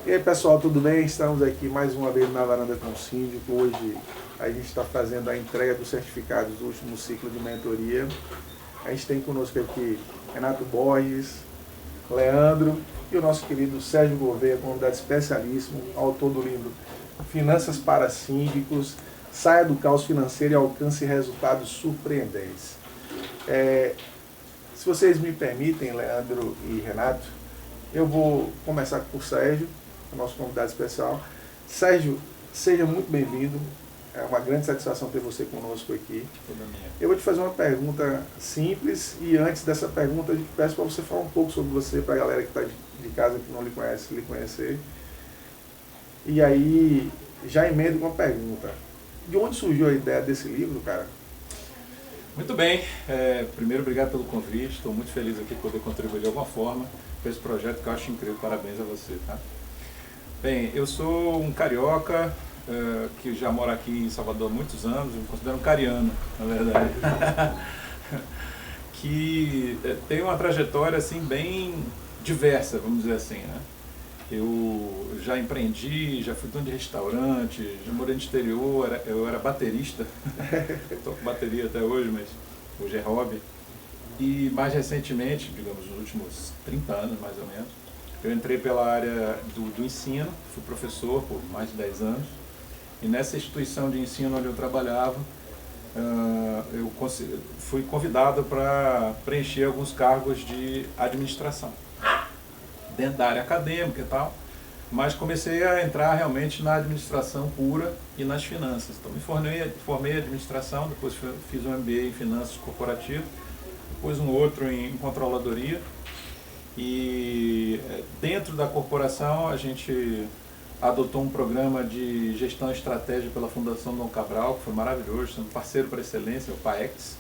E aí pessoal, tudo bem? Estamos aqui mais uma vez na Varanda com o Síndico. Hoje a gente está fazendo a entrega dos certificados do último ciclo de mentoria. A gente tem conosco aqui Renato Borges, Leandro e o nosso querido Sérgio Gouveia, convidado especialíssimo, autor do livro Finanças para Síndicos, Saia do Caos Financeiro e Alcance Resultados Surpreendentes. Se vocês me permitem, Leandro e Renato, eu vou começar por Sérgio, o nosso convidado especial. Sérgio, seja muito bem-vindo. É uma grande satisfação ter você conosco aqui. Eu vou te fazer uma pergunta simples e antes dessa pergunta eu te peço para você falar um pouco sobre você, para a galera que está de casa que não lhe conhece, lhe conhecer. E aí, já emendo com uma pergunta. De onde surgiu a ideia desse livro, cara? Muito bem. Primeiro, obrigado pelo convite. Estou muito feliz aqui de poder contribuir de alguma forma para esse projeto que eu acho incrível. Parabéns a você, tá? Bem, eu sou um carioca que já mora aqui em Salvador há muitos anos. Eu me considero um cariano, na verdade. Que tem uma trajetória assim bem diversa, vamos dizer assim, né? Eu já empreendi, já fui dono de restaurante, já morei no exterior, eu era baterista, toco bateria até hoje, mas hoje é hobby. E mais recentemente, digamos, nos últimos 30 anos mais ou menos, eu entrei pela área do ensino, fui professor por mais de 10 anos, e nessa instituição de ensino onde eu trabalhava, eu fui convidado para preencher alguns cargos de administração, dentro da área acadêmica e tal, mas comecei a entrar realmente na administração pura e nas finanças. Então me formei em administração, depois fiz um MBA em finanças corporativas, depois um outro em controladoria, e dentro da corporação a gente adotou um programa de gestão estratégica pela Fundação Dom Cabral, que foi maravilhoso, um parceiro por excelência, o PAEX,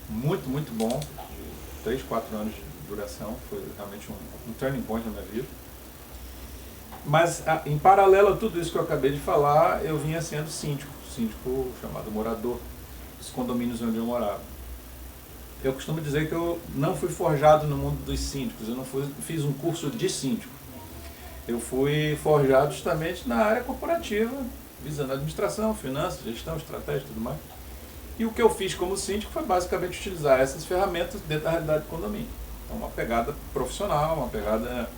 muito, muito bom, de 3, 4 anos de duração, foi realmente um turning point na minha vida. Mas em paralelo a tudo isso que eu acabei de falar, eu vinha sendo síndico chamado morador dos condomínios onde eu morava. Eu costumo dizer que eu não fui forjado no mundo dos síndicos, eu não fiz um curso de síndico. Eu fui forjado justamente na área corporativa, visando administração, finanças, gestão, estratégia e tudo mais. E o que eu fiz como síndico foi basicamente utilizar essas ferramentas dentro da realidade do condomínio. Então, uma pegada profissional, uma pegada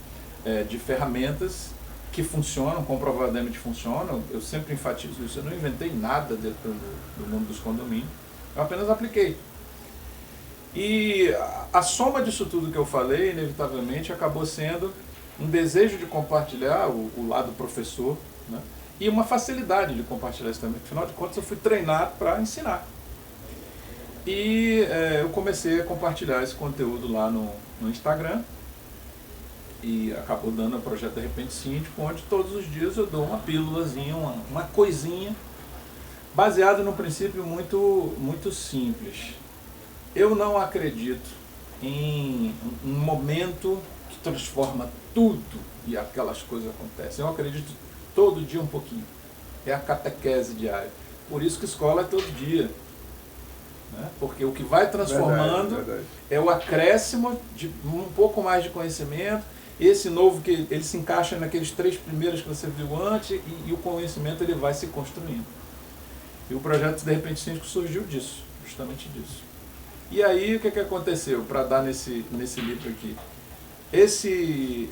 de ferramentas que funcionam, comprovadamente funcionam. Eu sempre enfatizo isso, eu não inventei nada dentro do mundo dos condomínios, eu apenas apliquei. E a soma disso tudo que eu falei, inevitavelmente, acabou sendo um desejo de compartilhar o lado professor, né? E uma facilidade de compartilhar isso também. Afinal de contas, eu fui treinado para ensinar. E eu comecei a compartilhar esse conteúdo lá no Instagram e acabou dando o projeto De Repente Síndico, onde todos os dias eu dou uma pílulazinha, uma coisinha, baseado num princípio muito, muito simples. Eu não acredito em um momento que transforma tudo e aquelas coisas acontecem. Eu acredito todo dia um pouquinho. É a catequese diária. Por isso que escola é todo dia. Né? Porque o que vai transformando verdade. É o acréscimo de um pouco mais de conhecimento, esse novo que ele se encaixa naqueles 3 primeiros que você viu antes e o conhecimento ele vai se construindo. E o projeto De Repente Síndico surgiu disso, justamente disso. E aí o que aconteceu para dar nesse livro aqui? Esse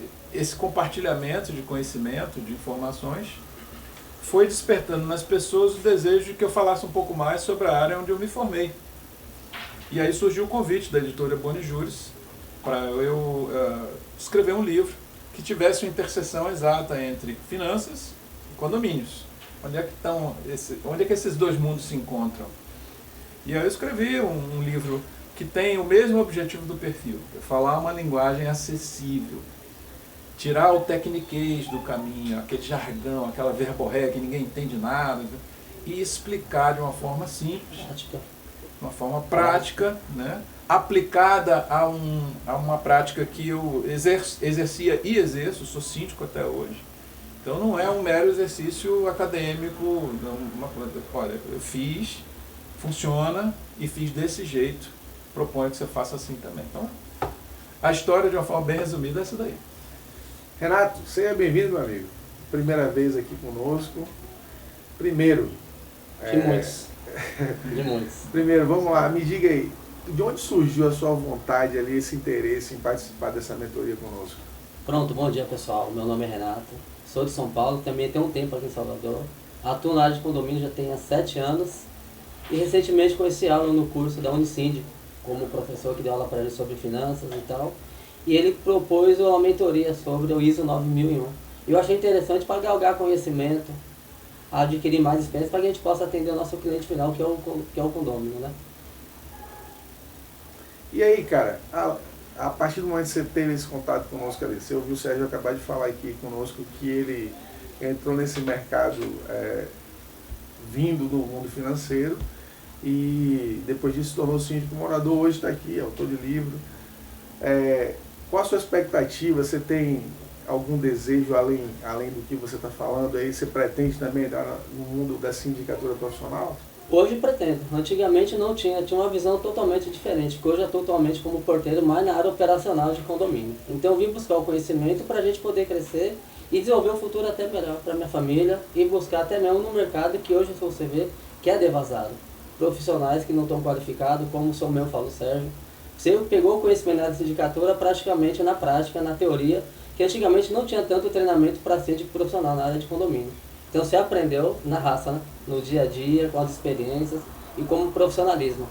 compartilhamento de conhecimento, de informações, foi despertando nas pessoas o desejo de que eu falasse um pouco mais sobre a área onde eu me formei. E aí surgiu o convite da editora Boni Juris para eu escrever um livro que tivesse uma interseção exata entre finanças e condomínios. Onde é que esses dois mundos se encontram? E aí eu escrevi um livro que tem o mesmo objetivo do perfil, falar uma linguagem acessível, tirar o tecniquez do caminho, aquele jargão, aquela verborréia que ninguém entende nada, e explicar de uma forma simples, uma forma prática, né? Aplicada a uma prática que eu exercia e exerço, sou síndico até hoje. Então não é um mero exercício acadêmico, olha, eu fiz, funciona e fiz desse jeito, proponho que você faça assim também. Então, a história de uma forma bem resumida é essa daí. Renato, seja bem-vindo, meu amigo. primeira vez aqui conosco. Primeiro, De muitos. De muitos. Primeiro, vamos lá, me diga aí, de onde surgiu a sua vontade ali, esse interesse em participar dessa mentoria conosco? Pronto, bom dia pessoal, meu nome é Renato, sou de São Paulo, também tenho um tempo aqui em Salvador, atuo na área de condomínio já tem há 7 anos e recentemente conheci aula no curso da Unicid, como professor que deu aula para ele sobre finanças e tal, e ele propôs uma mentoria sobre o ISO 9001. Eu achei interessante para galgar conhecimento, adquirir mais experiência para que a gente possa atender o nosso cliente final, que é o condomínio, né? E aí, cara, a partir do momento que você teve esse contato conosco ali, você ouviu o Sérgio acabar de falar aqui conosco que ele entrou nesse mercado vindo do mundo financeiro e depois disso se tornou síndico morador, hoje está aqui, autor de livro. Qual a sua expectativa? Você tem algum desejo além do que você está falando aí? Você pretende também entrar no mundo da sindicatura profissional? Hoje pretendo. Antigamente não tinha uma visão totalmente diferente, que hoje é totalmente como porteiro, mais na área operacional de condomínio. Então eu vim buscar o conhecimento para a gente poder crescer e desenvolver um futuro até melhor para minha família e buscar até mesmo no mercado que hoje você vê que é devasado. Profissionais que não estão qualificados, como o seu meu falou, Sérgio. Você pegou o conhecimento da sindicatura praticamente na prática, na teoria, que antigamente não tinha tanto treinamento para síndico profissional na área de condomínio. Então você aprendeu na raça, né? No dia a dia, com as experiências e como profissionalismo.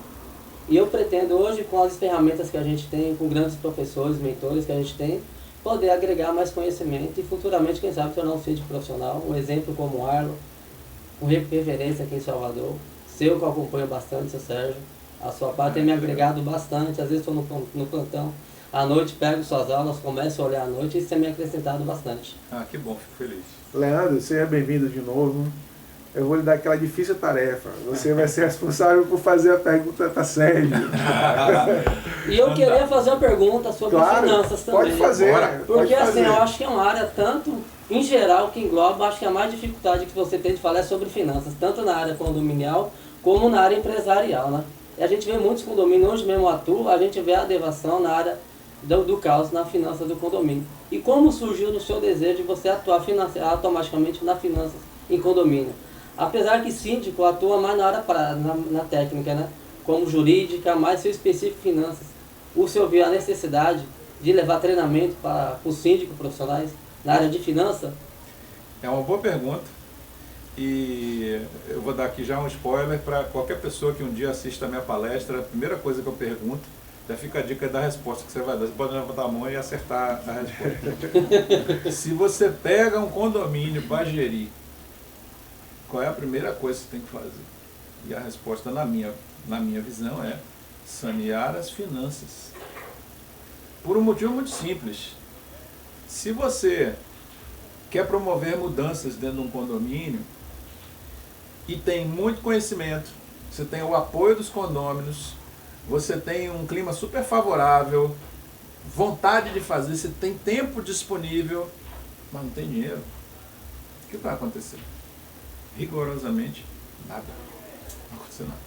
E eu pretendo hoje, com as ferramentas que a gente tem, com grandes professores, mentores que a gente tem, poder agregar mais conhecimento e futuramente, quem sabe, tornar um síndico profissional, um exemplo como o Arlo, com referência aqui em Salvador, seu que eu acompanho bastante, seu Sérgio, a sua parte tem me agregado bastante, às vezes estou no plantão, à noite pego suas aulas, começo a olhar à noite e isso tem me acrescentado bastante. Ah, que bom, fico feliz. Leandro, seja bem-vindo de novo. Eu vou lhe dar aquela difícil tarefa. Você vai ser responsável por fazer a pergunta para Sérgio. E eu queria fazer uma pergunta sobre finanças também. Pode fazer. Porque assim, eu acho que é uma área tanto, em geral, que engloba, acho que a mais dificuldade que você tem de falar é sobre finanças, tanto na área condominial como na área empresarial, né? E a gente vê muitos condomínios, hoje mesmo atuam, a gente vê a devação na área do caos na finança do condomínio. E como surgiu no seu desejo de você atuar automaticamente nas finanças em condomínio? Apesar que síndico atua mais na área na técnica, né? Como jurídica, mais seu específico finanças. O senhor viu a necessidade de levar treinamento para os síndicos profissionais na área de finança? É uma boa pergunta. E eu vou dar aqui já um spoiler para qualquer pessoa que um dia assista a minha palestra. A primeira coisa que eu pergunto, já fica a dica da resposta que você vai dar. Você pode levantar a mão e acertar a resposta. Se você pega um condomínio para gerir, qual é a primeira coisa que você tem que fazer? E a resposta, na minha visão, é sanear as finanças. Por um motivo muito simples. Se você quer promover mudanças dentro de um condomínio e tem muito conhecimento, você tem o apoio dos condôminos, você tem um clima super favorável, vontade de fazer, você tem tempo disponível, mas não tem dinheiro, o que vai acontecer? Rigorosamente nada. Não vai acontecer nada.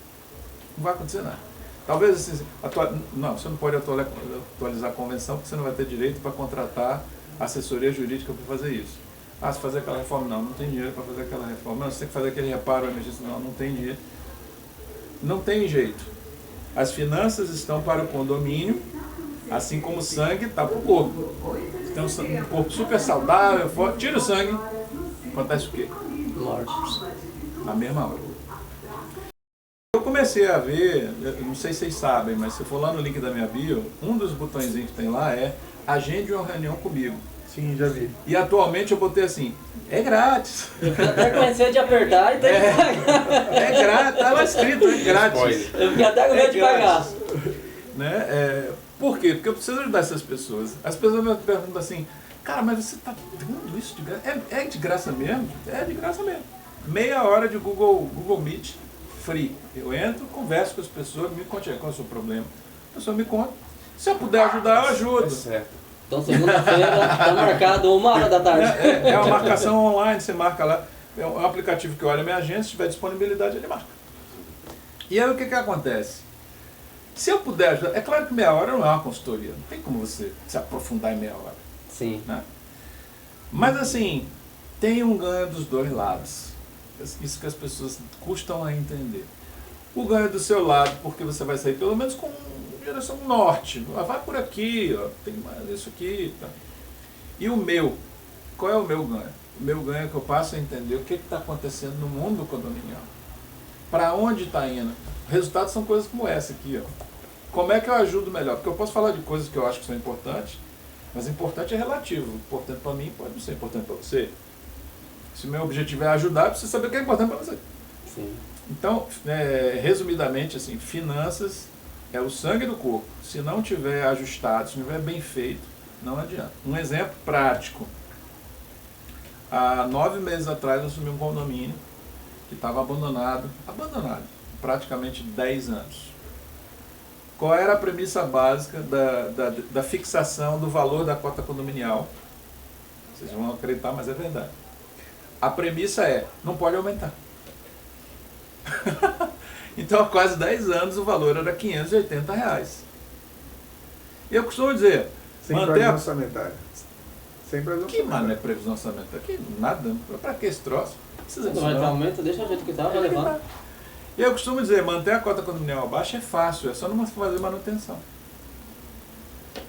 Não vai acontecer nada. Talvez assim, você não pode atualizar a convenção porque você não vai ter direito para contratar assessoria jurídica para fazer isso. Ah, se fazer aquela reforma, não tem dinheiro para fazer aquela reforma. Não, você tem que fazer aquele reparo emergência, não tem dinheiro. Não tem jeito. As finanças estão para o condomínio, assim como o sangue está para o corpo. Você tem um corpo super saudável, forte, tira o sangue, acontece o quê? Morte. Na mesma hora. Eu comecei a ver, não sei se vocês sabem, mas se for lá no link da minha bio, um dos botõezinhos que tem lá é agende uma reunião comigo. Sim, já vi. E atualmente eu botei assim, é grátis. Eu até comecei de apertar e tem que pagar. É grátis, tá lá escrito, é grátis. Eu fiquei até com medo de pagar. Né? Por quê? Porque eu preciso ajudar essas pessoas. As pessoas me perguntam assim, cara, mas você está dando isso de graça? É de graça mesmo? É de graça mesmo. Meia hora de Google Meet free. Eu entro, converso com as pessoas, me conte qual é o seu problema. A pessoa me conta. Se eu puder ajudar, eu ajudo. É certo. Então segunda-feira está marcado 1h da tarde. É uma marcação online, você marca lá. É um aplicativo que olha a minha agenda, se tiver disponibilidade, ele marca. E aí o que acontece? Se eu puder ajudar, é claro que meia hora não é uma consultoria, não tem como você se aprofundar em meia hora. Sim. Né? Mas assim, tem um ganho dos dois lados. Isso que as pessoas custam a entender. O ganho do seu lado, porque você vai sair pelo menos com direção norte. Vai por aqui, ó, tem mais isso aqui. Tá. E o meu? Qual é o meu ganho? O meu ganho é que eu passo a entender o que está acontecendo no mundo condominial. Para onde está indo? Resultados são coisas como essa aqui. Ó. Como é que eu ajudo melhor? Porque eu posso falar de coisas que eu acho que são importantes, mas importante é relativo. Importante para mim pode não ser importante para você. Se o meu objetivo é ajudar, eu preciso saber o que é importante para você. Sim. Então, resumidamente, assim, finanças é o sangue do corpo. Se não tiver ajustado, se não tiver bem feito, não adianta. Um exemplo prático. Há 9 meses atrás eu assumi um condomínio que estava abandonado, praticamente 10 anos. Qual era a premissa básica da fixação do valor da cota condominial? Vocês vão acreditar, mas é verdade. A premissa é, não pode aumentar. Então, há quase 10 anos o valor era R$580. E eu costumo dizer, sem previsão orçamentária. Sem previsão que mano é previsão orçamentária? Que nada, para que esse troço? Precisa não vai ter aumento, deixa o jeito que está, vai levar. E eu costumo dizer, manter a cota condominial abaixo é fácil, é só não fazer manutenção.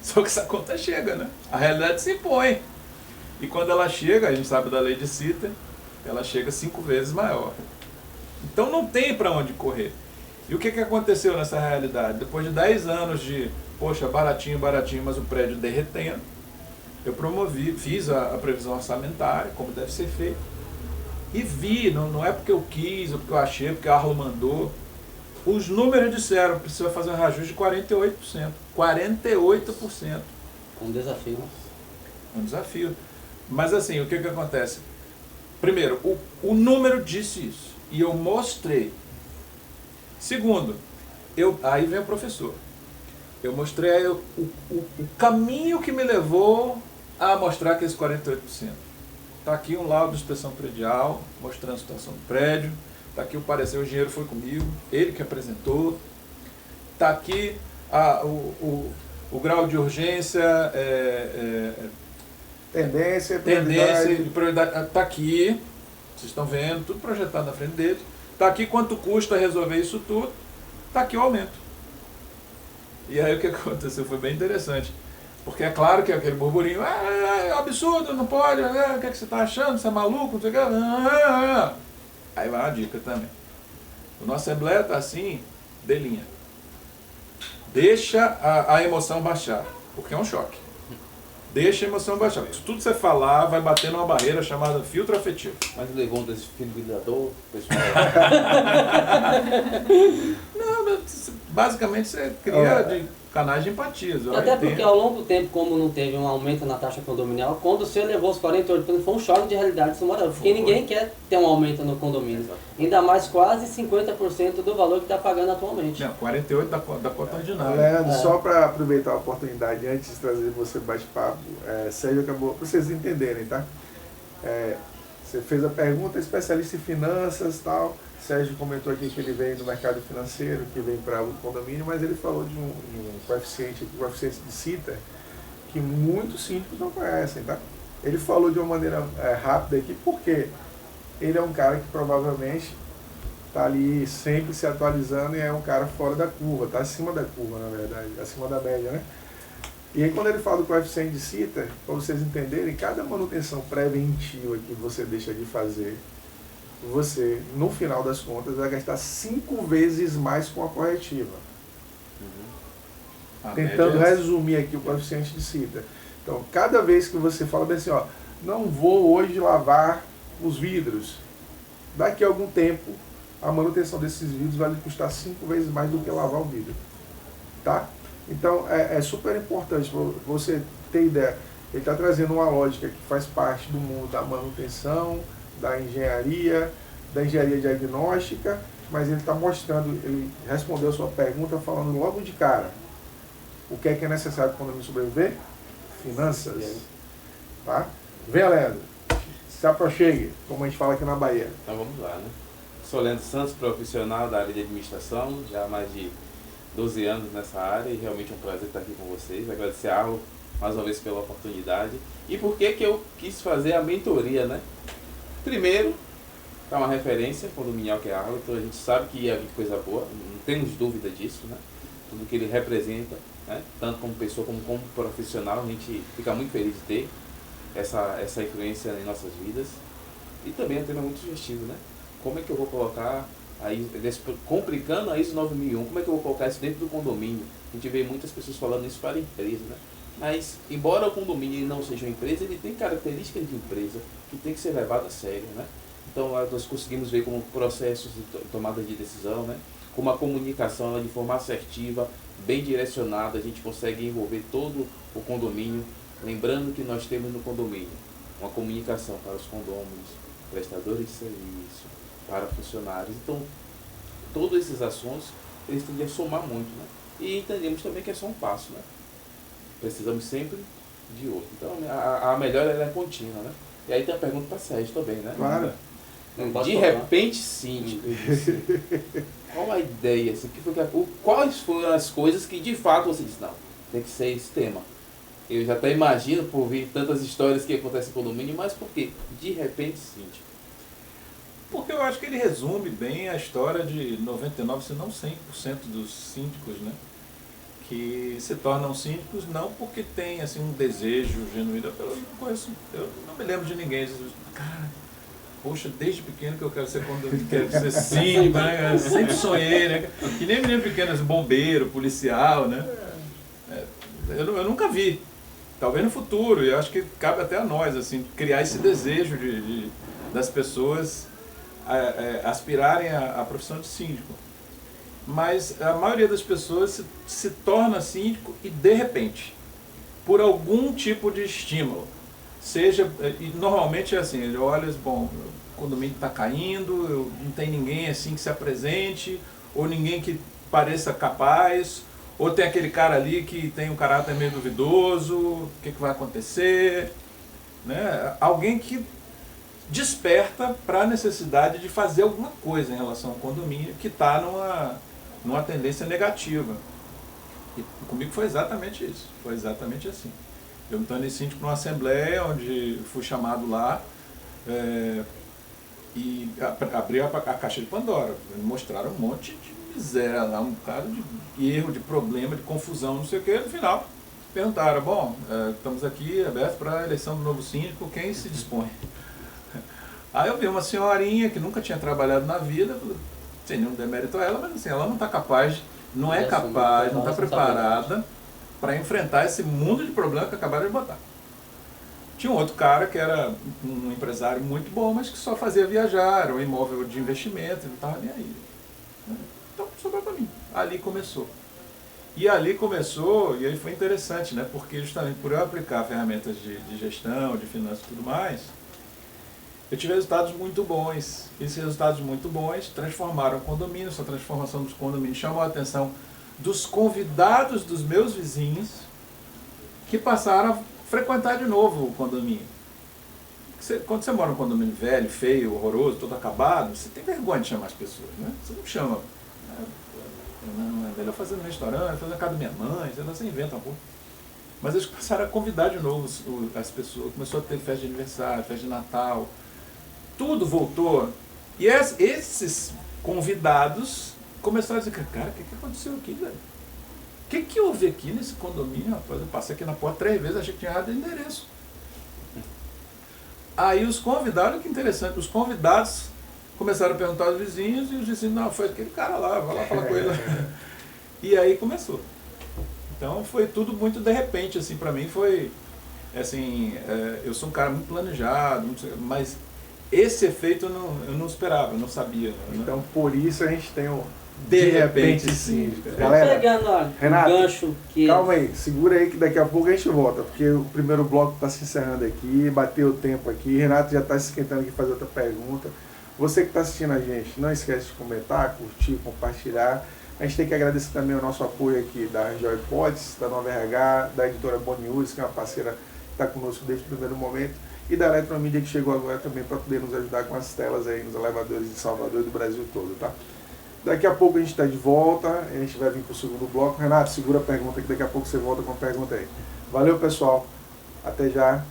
Só que essa conta chega, né? A realidade se impõe. E quando ela chega, a gente sabe da lei de Sitter, ela chega 5 vezes maior. Então não tem para onde correr. E o que aconteceu nessa realidade? Depois de 10 anos de, poxa, baratinho, mas o prédio derretendo, eu fiz a previsão orçamentária, como deve ser feito, e vi, não é porque eu quis, ou porque eu achei, porque a Arlo mandou, os números disseram, precisa fazer um reajuste de 48%. 48%. Um desafio. Um desafio. Mas assim, o que acontece? Primeiro, o número disse isso, e eu mostrei. Segundo, aí vem o professor. Eu mostrei o caminho que me levou a mostrar aqueles 48%. Está aqui um laudo de inspeção predial, mostrando a situação do prédio. Está aqui o parecer, o engenheiro foi comigo, ele que apresentou. Está aqui o grau de urgência, tendência e prioridade. Está aqui, vocês estão vendo, tudo projetado na frente dele. Está aqui quanto custa resolver isso tudo. Está aqui o aumento. E aí o que aconteceu foi bem interessante. Porque é claro que é aquele burburinho, é absurdo, não pode, o que você está achando, você é maluco, não sei o que. Aí vai uma dica também. O nosso Assembleia está assim, delinha. Deixa a emoção baixar, porque é um choque. Deixa a emoção baixar. Se tudo você falar, vai bater numa barreira chamada filtro afetivo. Mas levou um desfibrilador, pessoal. Não, basicamente você cria canais de empatias. Até porque ao longo do tempo, como não teve um aumento na taxa condominial, quando você levou os 48%, foi um choque de realidade isso moral. Porque ninguém quer ter um aumento no condomínio. Ainda mais quase 50% do valor que está pagando atualmente. Não, 48% da cota ordinária. Leandro, só para aproveitar a oportunidade, antes de trazer você bate-papo, Sérgio acabou, para vocês entenderem, tá? Você fez a pergunta, especialista em finanças e tal. Sérgio comentou aqui que ele vem do mercado financeiro, que vem para o condomínio, mas ele falou de um coeficiente de Sitter, que muitos síndicos não conhecem, tá? Ele falou de uma maneira rápida aqui, porque ele é um cara que provavelmente está ali sempre se atualizando e é um cara fora da curva, está acima da curva, na verdade, acima da média, né? E aí quando ele fala do coeficiente de Sitter, para vocês entenderem, cada manutenção preventiva que você deixa de fazer, você, no final das contas, vai gastar 5 vezes mais com a corretiva. Tentando resumir aqui o coeficiente de Sitter. Então, cada vez que você fala bem assim, ó, não vou hoje lavar os vidros, daqui a algum tempo, a manutenção desses vidros vai lhe custar 5 vezes mais do que lavar o vidro. Tá? Então, é super importante para você ter ideia. Ele está trazendo uma lógica que faz parte do mundo da manutenção, da engenharia diagnóstica, mas ele está mostrando, ele respondeu a sua pergunta falando logo de cara. O que é necessário para o condomínio sobreviver? Finanças. Tá? Venha, Leandro. Se aproxime, como a gente fala aqui na Bahia. Então vamos lá, né? Sou Leandro Santos, profissional da área de administração, já há mais de 12 anos nessa área, e realmente é um prazer estar aqui com vocês. Agradecer a Arlo mais uma vez pela oportunidade. E por que eu quis fazer a mentoria, né? Primeiro, é uma referência condominial que é a Arlington, a gente sabe que ia vir coisa boa, não temos dúvida disso, né? Tudo que ele representa, né? Tanto como pessoa como profissional, a gente fica muito feliz de ter essa influência em nossas vidas. E também é um tema muito sugestivo, né? Como é que eu vou colocar, complicando a ISO 9001, como é que eu vou colocar isso dentro do condomínio? A gente vê muitas pessoas falando isso para a empresa, né? Mas, embora o condomínio não seja uma empresa, ele tem características de empresa que tem que ser levado a sério, né? Então, nós conseguimos ver como processos de tomada de decisão, né? Como a comunicação ela, de forma assertiva, bem direcionada, a gente consegue envolver todo o condomínio. Lembrando que nós temos no condomínio uma comunicação para os condôminos, prestadores de serviço, para funcionários. Então, todas essas ações, eles tendem a somar muito, né? E entendemos também que é só um passo, né? Precisamos sempre de outro. Então, a melhora ela é contínua, né? E aí tem a pergunta para a Sérgio também, né? Claro. De repente, síndico, qual a ideia? Assim, quais foram as coisas que de fato você disse, não, tem que ser esse tema? Eu já até imagino, por vir tantas histórias que acontecem no condomínio, mas por quê? De repente, síndico. Porque eu acho que ele resume bem a história de 99%, se não 100% dos síndicos, né? Que se tornam síndicos não porque tem assim, um desejo genuíno. Eu não me lembro de ninguém. Cara, poxa, desde pequeno que eu quero ser síndico, né? Eu sempre sonhei, né? Que nem menino pequeno, assim, bombeiro, policial, né? Eu nunca vi. Talvez no futuro, e eu acho que cabe até a nós, assim, criar esse desejo das pessoas aspirarem à profissão de síndico. Mas a maioria das pessoas se torna síndico e de repente, por algum tipo de estímulo. E normalmente é assim, ele olha, bom, o condomínio está caindo, não tem ninguém assim que se apresente, ou ninguém que pareça capaz, ou tem aquele cara ali que tem um caráter meio duvidoso, o que vai acontecer, né? Alguém que desperta para a necessidade de fazer alguma coisa em relação ao condomínio que está numa tendência negativa. E comigo foi exatamente isso, foi exatamente assim. Eu me tornei síndico numa assembleia onde fui chamado lá e abri a caixa de Pandora. Me mostraram um monte de miséria lá, um bocado de erro, de problema, de confusão, não sei o que. No final, perguntaram, bom, estamos aqui abertos para a eleição do novo síndico, quem se dispõe? Aí eu vi uma senhorinha que nunca tinha trabalhado na vida, sem nenhum demérito a ela, mas assim, ela não está capaz, não está preparada para enfrentar esse mundo de problemas que acabaram de botar. Tinha um outro cara que era um empresário muito bom, mas que só fazia viajar, era um imóvel de investimento, ele não estava nem aí. Então sobrou para mim. Ali começou. E aí foi interessante, né? Porque justamente por eu aplicar ferramentas de gestão, de finanças e tudo mais, eu tive resultados muito bons. Esses resultados muito bons transformaram o condomínio, essa transformação dos condomínios chamou a atenção dos convidados dos meus vizinhos que passaram a frequentar de novo o condomínio. Quando você mora num condomínio velho, feio, horroroso, todo acabado, você tem vergonha de chamar as pessoas, né? Você não chama. Não, é melhor fazer no restaurante, fazer na casa da minha mãe, você inventa uma coisa. Mas eles passaram a convidar de novo as pessoas, começou a ter festa de aniversário, festa de Natal, tudo voltou. E esses convidados começaram a dizer, cara, o que aconteceu aqui, velho? O que houve aqui nesse condomínio, rapaz? Eu passei aqui na porta 3 vezes, achei que tinha errado o endereço. Aí os convidados, olha que interessante, os convidados começaram a perguntar aos vizinhos, e os vizinhos, não, foi aquele cara lá, vai lá falar com ele. E aí começou. Então foi tudo muito de repente, assim, pra mim foi, assim, eu sou um cara muito planejado, mas esse efeito eu não esperava, eu não sabia. Então por isso a gente tem o de repente sim. Galera, pegando Renato, gancho que... calma aí, segura aí que daqui a pouco a gente volta, porque o primeiro bloco está se encerrando aqui, bateu o tempo aqui, Renato já está se esquentando aqui fazer outra pergunta. Você que está assistindo a gente, não esquece de comentar, curtir, compartilhar. A gente tem que agradecer também o nosso apoio aqui da Joy Pods, da Nova RH, da editora Boni News, que é uma parceira que está conosco desde o primeiro momento, e da Eletromídia, que chegou agora também para poder nos ajudar com as telas aí nos elevadores de Salvador e do Brasil todo, tá? Daqui a pouco a gente está de volta, a gente vai vir para o segundo bloco. Renato, segura a pergunta que daqui a pouco você volta com a pergunta aí. Valeu, pessoal. Até já.